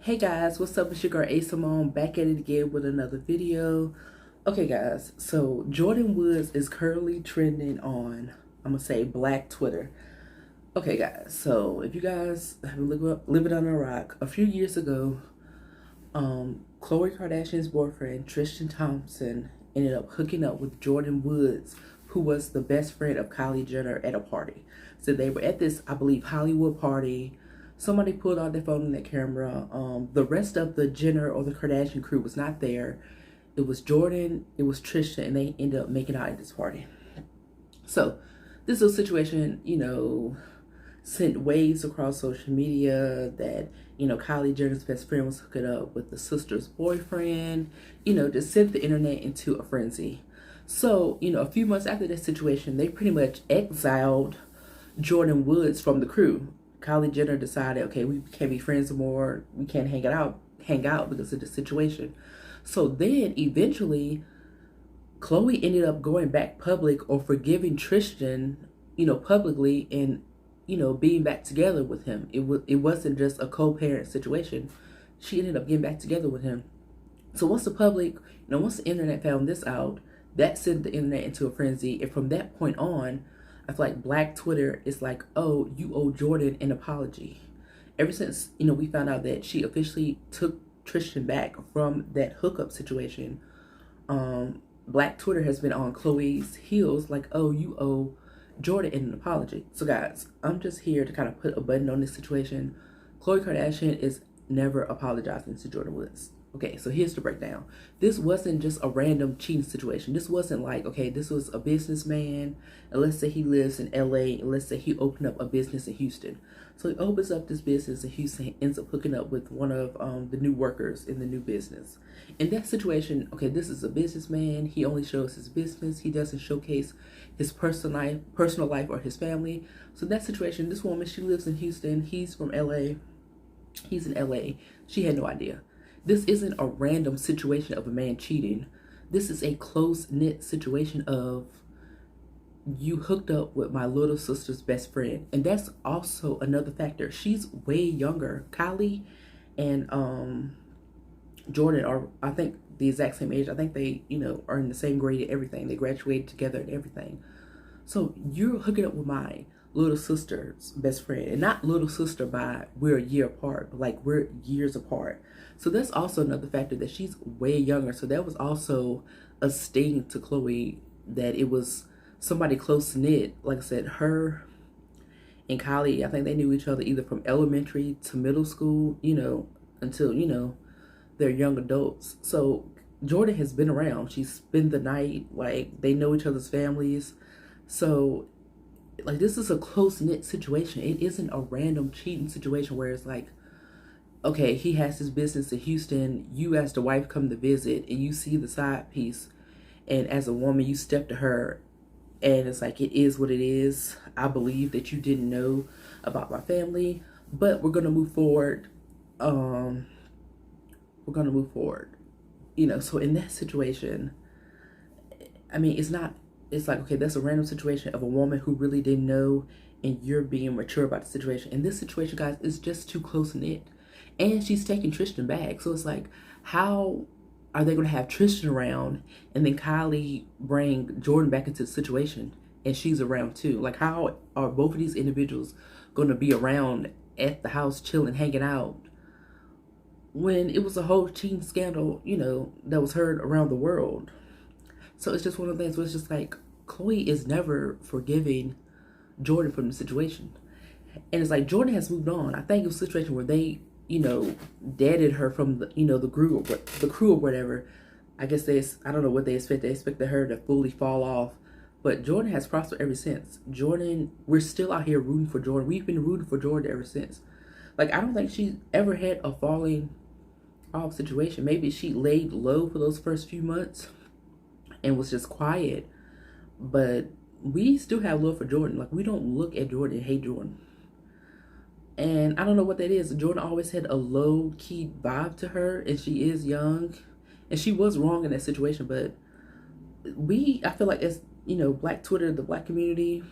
Hey guys, what's up? It's your girl A-Simone back at it again with another video. Okay guys, so Jordyn Woods is currently trending on, I'm gonna say, Black Twitter. Okay guys, so if you guys have been living under a rock, a few years ago, Khloe Kardashian's boyfriend, Tristan Thompson, ended up hooking up with Jordyn Woods, who was the best friend of Kylie Jenner at a party. So they were at this, I believe, Hollywood party. Somebody pulled out their phone and their camera. The rest of the Jenner or the Kardashian crew was not there. It was Jordyn, it was Tristan, and they ended up making out at this party. So this is a situation, sent waves across social media that, Kylie Jenner's best friend was hooking up with the sister's boyfriend, just sent the internet into a frenzy. So, a few months after that situation, they pretty much exiled Jordyn Woods from the crew. Kylie Jenner decided, okay, we can't be friends anymore. We can't hang out because of the situation. So then eventually, Khloe ended up going back public or forgiving Tristan, publicly and, being back together with him. It wasn't just a co-parent situation. She ended up getting back together with him. So once the public, once the internet found this out, that sent the internet into a frenzy. And from that point on, I feel like Black Twitter is like, oh, you owe Jordyn an apology. Ever since, we found out that she officially took Tristan back from that hookup situation, Black Twitter has been on Khloe's heels like, oh, you owe Jordyn an apology. So guys, I'm just here to kind of put a button on this situation. Khloe Kardashian is never apologizing to Jordyn Woods. Okay, so here's the breakdown. This wasn't just a random cheating situation. This wasn't like, okay, this was a businessman, and let's say he lives in LA, and let's say he opened up a business in Houston. So he opens up this business in Houston, ends up hooking up with one of the new workers in the new business. In that situation, okay, this is a businessman. He only shows his business. He doesn't showcase his personal life or his family. So in that situation, this woman, she lives in Houston. He's from LA. He's in LA. She had no idea. This isn't a random situation of a man cheating. This is a close-knit situation of you hooked up with my little sister's best friend. And that's also another factor. She's way younger. Kylie and Jordyn are, I think, the exact same age. I think they, are in the same grade and everything. They graduated together and everything. So you're hooking up with my little sister's best friend, and not little sister by we're a year apart, but like we're years apart. So that's also another factor, that she's way younger. So that was also a sting to Khloe, that it was somebody close knit. Like I said, her and Kylie, I think they knew each other either from elementary to middle school, until, they're young adults. So Jordyn has been around. She's spent the night, like they know each other's families. So like this is a close-knit situation. It isn't a random cheating situation where it's like, okay, he has his business in Houston, you as the wife come to visit and you see the side piece, and as a woman you step to her and it's like, it is what it is. I believe that you didn't know about my family, but we're gonna move forward. So in that situation, I mean, it's like, okay, that's a random situation of a woman who really didn't know, and you're being mature about the situation. And this situation, guys, is just too close knit. And she's taking Tristan back. So it's like, how are they going to have Tristan around and then Kylie bring Jordyn back into the situation and she's around too? Like, how are both of these individuals going to be around at the house chilling, hanging out, when it was a whole cheating scandal, that was heard around the world? So it's just one of the things where it's just like, Khloe is never forgiving Jordyn from the situation. And it's like, Jordyn has moved on. I think it was a situation where they, deaded her from the, the crew or whatever. I guess I don't know what they expect. They expected her to fully fall off. But Jordyn has prospered ever since. Jordyn, we're still out here rooting for Jordyn. We've been rooting for Jordyn ever since. Like, I don't think she's ever had a falling off situation. Maybe she laid low for those first few months and was just quiet, but we still have love for Jordyn. Like, we don't look at Jordyn and hate Jordyn. And I don't know what that is. Jordyn always had a low-key vibe to her, and she is young, and she was wrong in that situation, but I feel like as, Black Twitter, the Black community,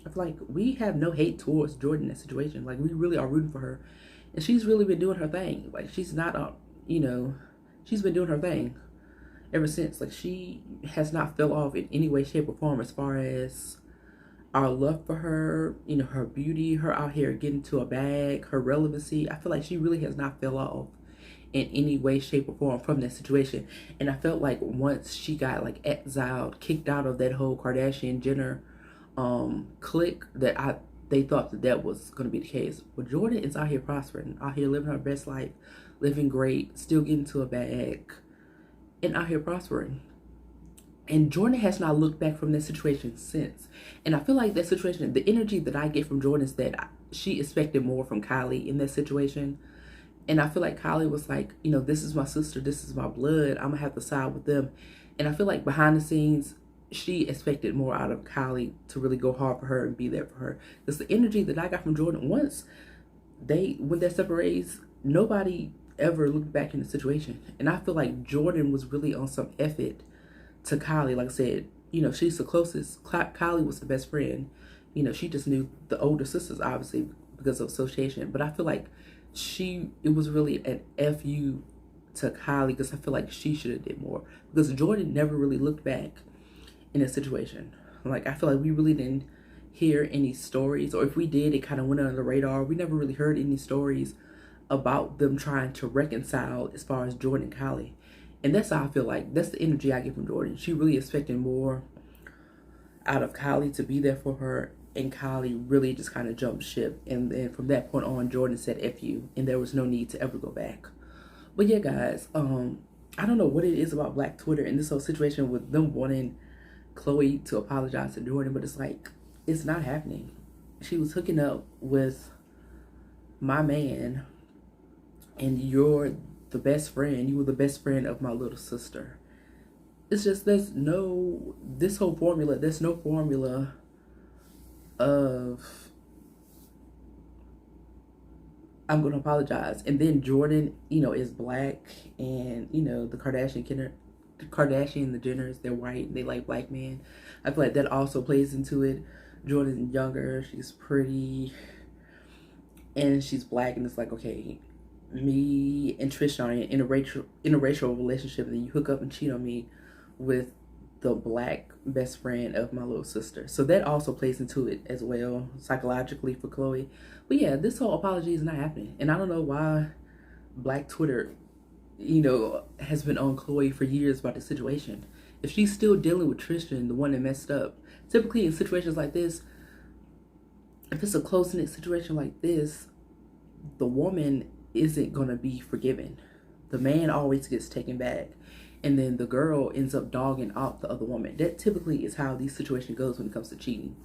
I feel like we have no hate towards Jordyn in that situation. Like, we really are rooting for her. And she's really been doing her thing. Like, she's not, she's been doing her thing ever since. Like, she has not fell off in any way, shape, or form as far as our love for her, her beauty, her out here getting to a bag, her relevancy. I feel like she really has not fell off in any way, shape, or form from that situation. And I felt like once she got like exiled, kicked out of that whole Kardashian Jenner clique, that they thought that was going to be the case. But Jordyn is out here prospering, out here living her best life, living great, still getting to a bag, and out here prospering. And Jordyn has not looked back from that situation since. And I feel like that situation, the energy that I get from Jordyn is that she expected more from Kylie in that situation. And I feel like Kylie was like, this is my sister, this is my blood, I'm gonna have to side with them. And I feel like behind the scenes, she expected more out of Kylie to really go hard for her and be there for her. Because the energy that I got from Jordyn, once when they're separated, nobody ever looked back in the situation. And I feel like Jordyn was really on some effort to Kylie. Like I said, she's the closest. Kylie was the best friend. She just knew the older sisters, obviously, because of association. But I feel like it was really an FU to Kylie, because I feel like she should have did more. Because Jordyn never really looked back in a situation. Like, I feel like we really didn't hear any stories, or if we did, it kind of went under the radar. We never really heard any stories about them trying to reconcile as far as Jordyn and Kylie. And that's how I feel like, that's the energy I get from Jordyn. She really expected more out of Kylie to be there for her, and Kylie really just kind of jumped ship. And then from that point on, Jordyn said F you, and there was no need to ever go back. But yeah, guys, I don't know what it is about Black Twitter and this whole situation with them wanting Khloe to apologize to Jordyn, but it's like, it's not happening. She was hooking up with my man, and you're the best friend. You were the best friend of my little sister. It's just, there's no formula of I'm gonna apologize. And then Jordyn, is black, and the Kardashian, the Jenners, they're white, they like black men. I feel like that also plays into it. Jordyn's younger, she's pretty, and she's black, and it's like, okay, me and Trisha are in a interracial relationship, and then you hook up and cheat on me with the black best friend of my little sister. So that also plays into it as well, psychologically, for Khloe. But yeah, this whole apology is not happening. And I don't know why Black Twitter, has been on Khloe for years about the situation. If she's still dealing with Tristan, the one that messed up, typically in situations like this, if it's a close-knit situation like this, the woman isn't gonna be forgiven. The man always gets taken back, and then the girl ends up dogging out the other woman. That typically is how these situations goes when it comes to cheating.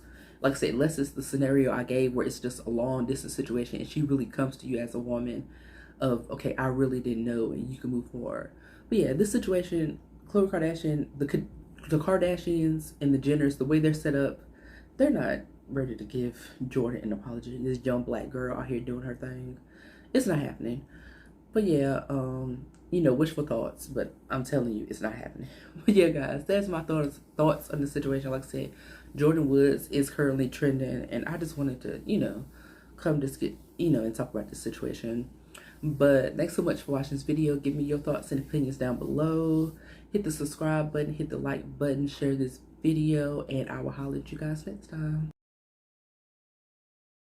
Like I said, unless it's the scenario I gave where it's just a long distance situation and she really comes to you as a woman of, okay, I really didn't know, and you can move forward. But yeah, this situation, Khloe Kardashian, the Kardashians and the Jenners, the way they're set up, they're not ready to give Jordyn an apology. This young black girl out here doing her thing, it's not happening. But yeah, wishful thoughts, but I'm telling you, it's not happening. But yeah, guys, that's my thoughts on the situation. Like I said, Jordyn Woods is currently trending, and I just wanted to, come just get, and talk about this situation. But thanks so much for watching this video. Give me your thoughts and opinions down below. Hit the subscribe button, hit the like button, share this video, and I will holler at you guys next time.